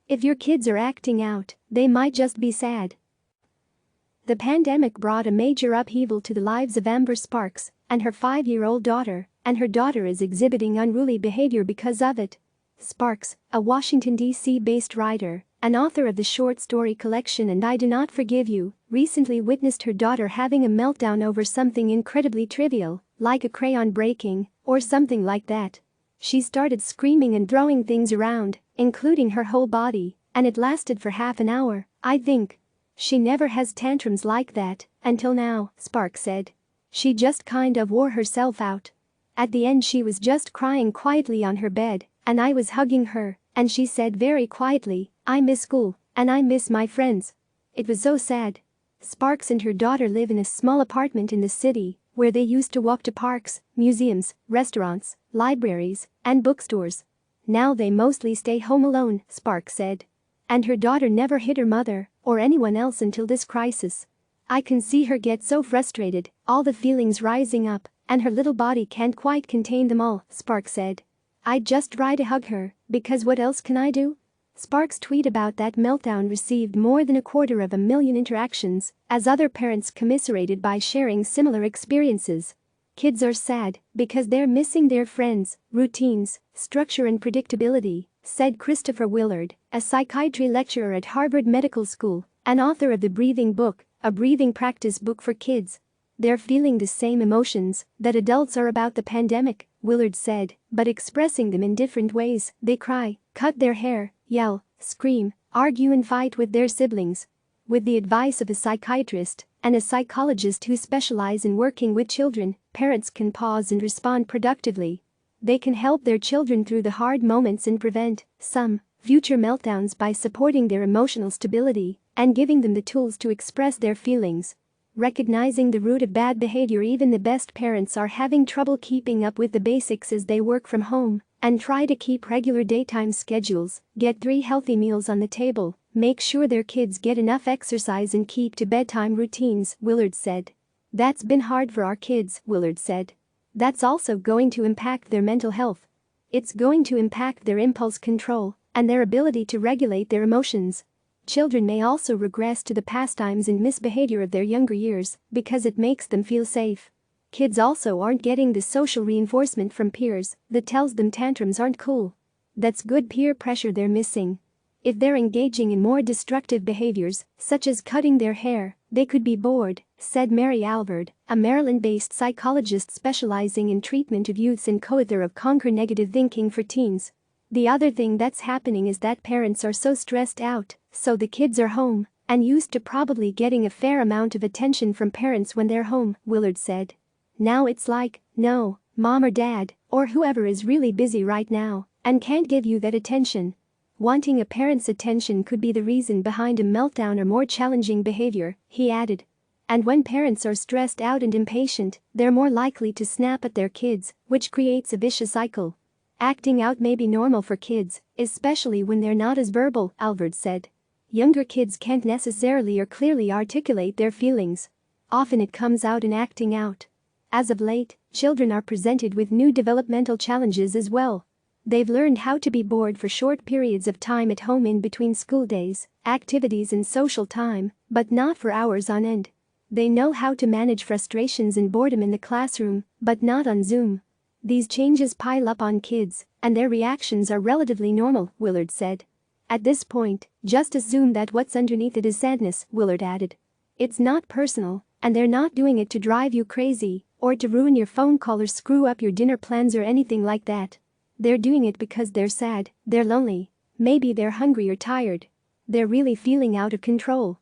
If your kids are acting out, they might just be sad. The pandemic brought a major upheaval to the lives of Amber Sparks and her 5-year-old daughter, and her daughter is exhibiting unruly behavior because of it. Sparks, a Washington, D.C.-based writer and author of the short story collection And I Do Not Forgive You, recently witnessed her daughter having a meltdown over something incredibly trivial, like a crayon breaking or something like that. She started screaming and throwing things around, including her whole body, and it lasted for half an hour, I think. She never has tantrums like that until now, Sparks said. She just kind of wore herself out. At the end she was just crying quietly on her bed, and I was hugging her, and she said very quietly, I miss school, and I miss my friends. It was so sad. Sparks and her daughter live in a small apartment in the city, where they used to walk to parks, museums, restaurants, libraries, and bookstores. Now they mostly stay home alone, Sparks said. And her daughter never hit her mother or anyone else until this crisis. I can see her get so frustrated, all the feelings rising up, and her little body can't quite contain them all, Sparks said. I'd just try to hug her, because what else can I do? Sparks' tweet about that meltdown received more than 250,000 interactions, as other parents commiserated by sharing similar experiences. Kids are sad because they're missing their friends, routines, structure and predictability, said Christopher Willard, a psychiatry lecturer at Harvard Medical School and author of The Breathing Book, a breathing practice book for kids. They're feeling the same emotions that adults are about the pandemic, Willard said, but expressing them in different ways. They cry, cut their hair, yell, scream, argue and fight with their siblings. With the advice of a psychiatrist and a psychologist who specialize in working with children, parents can pause and respond productively. They can help their children through the hard moments and prevent some future meltdowns by supporting their emotional stability and giving them the tools to express their feelings. Recognizing the root of bad behavior, even the best parents are having trouble keeping up with the basics as they work from home and try to keep regular daytime schedules, get 3 healthy meals on the table, make sure their kids get enough exercise and keep to bedtime routines, Willard said. That's been hard for our kids, Willard said. That's also going to impact their mental health. It's going to impact their impulse control and their ability to regulate their emotions. Children may also regress to the pastimes and misbehavior of their younger years because it makes them feel safe. Kids also aren't getting the social reinforcement from peers that tells them tantrums aren't cool. That's good peer pressure they're missing. If they're engaging in more destructive behaviors, such as cutting their hair, they could be bored, said Mary Alvord, a Maryland-based psychologist specializing in treatment of youths and co-author of Conquer Negative Thinking for Teens. The other thing that's happening is that parents are so stressed out, so the kids are home and used to probably getting a fair amount of attention from parents when they're home, Willard said. Now it's like, no, mom or dad, or whoever is really busy right now and can't give you that attention. Wanting a parent's attention could be the reason behind a meltdown or more challenging behavior, he added. And when parents are stressed out and impatient, they're more likely to snap at their kids, which creates a vicious cycle. Acting out may be normal for kids, especially when they're not as verbal, Alvord said. Younger kids can't necessarily or clearly articulate their feelings. Often it comes out in acting out. As of late, children are presented with new developmental challenges as well. They've learned how to be bored for short periods of time at home in between school days, activities and social time, but not for hours on end. They know how to manage frustrations and boredom in the classroom, but not on Zoom. These changes pile up on kids, and their reactions are relatively normal, Willard said. At this point, just assume that what's underneath it is sadness, Willard added. It's not personal, and they're not doing it to drive you crazy, or to ruin your phone call or screw up your dinner plans or anything like that. They're doing it because they're sad, they're lonely, maybe they're hungry or tired. They're really feeling out of control.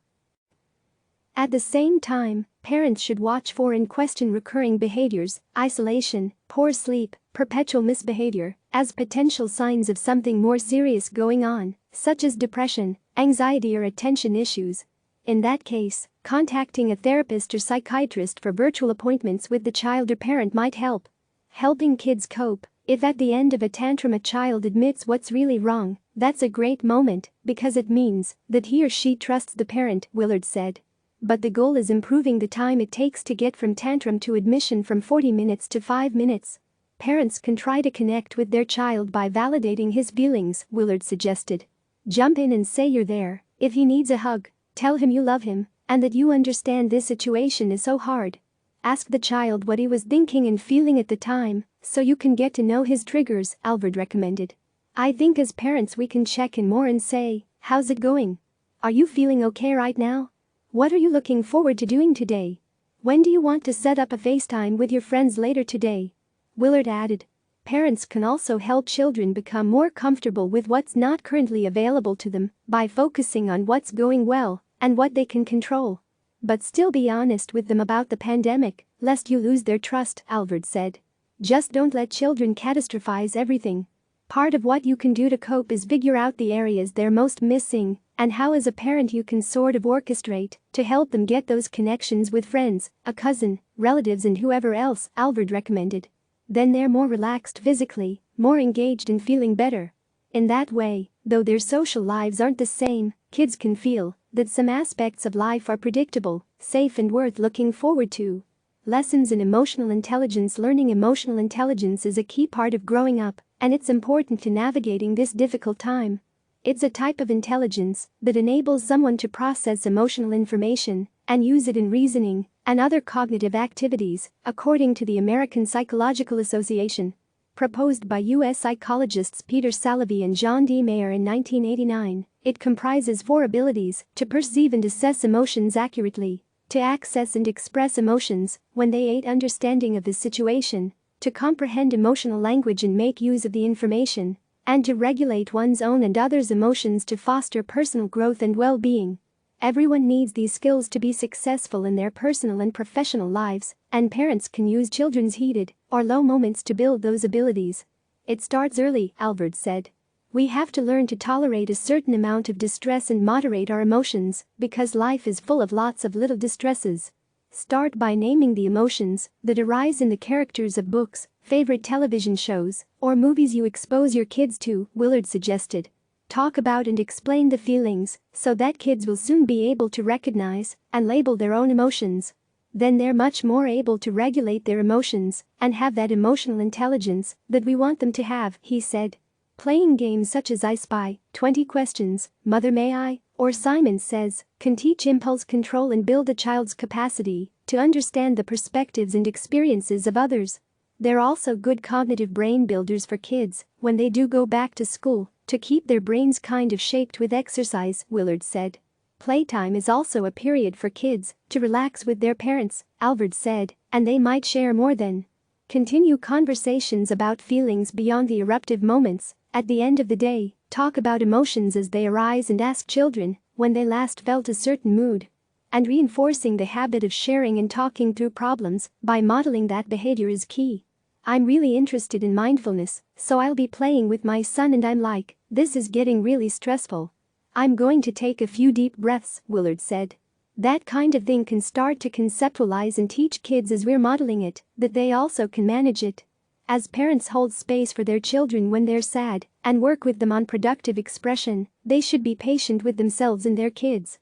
At the same time, parents should watch for and question recurring behaviors, isolation, poor sleep, perpetual misbehavior, as potential signs of something more serious going on, such as depression, anxiety or attention issues. In that case, contacting a therapist or psychiatrist for virtual appointments with the child or parent might help. Helping kids cope. If at the end of a tantrum a child admits what's really wrong, that's a great moment because it means that he or she trusts the parent, Willard said. But the goal is improving the time it takes to get from tantrum to admission from 40 minutes to 5 minutes. Parents can try to connect with their child by validating his feelings, Willard suggested. Jump in and say you're there. If he needs a hug, tell him you love him and that you understand this situation is so hard. Ask the child what he was thinking and feeling at the time so you can get to know his triggers, Albert recommended. I think as parents we can check in more and say, how's it going? Are you feeling okay right now? What are you looking forward to doing today? When do you want to set up a FaceTime with your friends later today? Willard added. Parents can also help children become more comfortable with what's not currently available to them by focusing on what's going well and what they can control. But still be honest with them about the pandemic, lest you lose their trust, Albert said. Just don't let children catastrophize everything. Part of what you can do to cope is figure out the areas they're most missing and how as a parent you can sort of orchestrate to help them get those connections with friends, a cousin, relatives and whoever else, Albert recommended. Then they're more relaxed physically, more engaged and feeling better. In that way, though their social lives aren't the same, kids can feel that some aspects of life are predictable, safe and worth looking forward to. Lessons in emotional intelligence. Learning emotional intelligence is a key part of growing up, and it's important to navigating this difficult time. It's a type of intelligence that enables someone to process emotional information and use it in reasoning and other cognitive activities, according to the American Psychological Association. Proposed by U.S. psychologists Peter Salovey and John D. Mayer in 1989, it comprises 4 abilities: to perceive and assess emotions accurately, to access and express emotions when they aid understanding of the situation, to comprehend emotional language and make use of the information, and to regulate one's own and others' emotions to foster personal growth and well-being. Everyone needs these skills to be successful in their personal and professional lives, and parents can use children's heated or low moments to build those abilities. It starts early, Albert said. We have to learn to tolerate a certain amount of distress and moderate our emotions because life is full of lots of little distresses. Start by naming the emotions that arise in the characters of books, favorite television shows, or movies you expose your kids to, Willard suggested. Talk about and explain the feelings so that kids will soon be able to recognize and label their own emotions. Then they're much more able to regulate their emotions and have that emotional intelligence that we want them to have, he said. Playing games such as I Spy, 20 Questions, Mother May I, or Simon Says, can teach impulse control and build a child's capacity to understand the perspectives and experiences of others. They're also good cognitive brain builders for kids when they do go back to school to keep their brains kind of shaped with exercise, Willard said. Playtime is also a period for kids to relax with their parents, Albert said, and they might share more then. Continue conversations about feelings beyond the eruptive moments. At the end of the day, talk about emotions as they arise and ask children when they last felt a certain mood. And reinforcing the habit of sharing and talking through problems by modeling that behavior is key. I'm really interested in mindfulness, so I'll be playing with my son and I'm like, this is getting really stressful. I'm going to take a few deep breaths, Willard said. That kind of thing can start to conceptualize and teach kids as we're modeling it, that they also can manage it. As parents hold space for their children when they're sad and work with them on productive expression, they should be patient with themselves and their kids.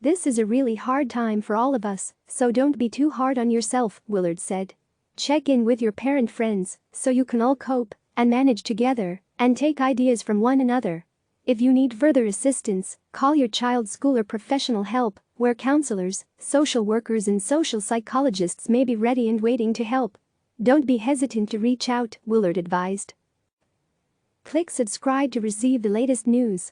This is a really hard time for all of us, so don't be too hard on yourself, Willard said. Check in with your parent friends so you can all cope and manage together and take ideas from one another. If you need further assistance, call your child's school or professional help, where counselors, social workers and social psychologists may be ready and waiting to help. Don't be hesitant to reach out, Willard advised. Click subscribe to receive the latest news.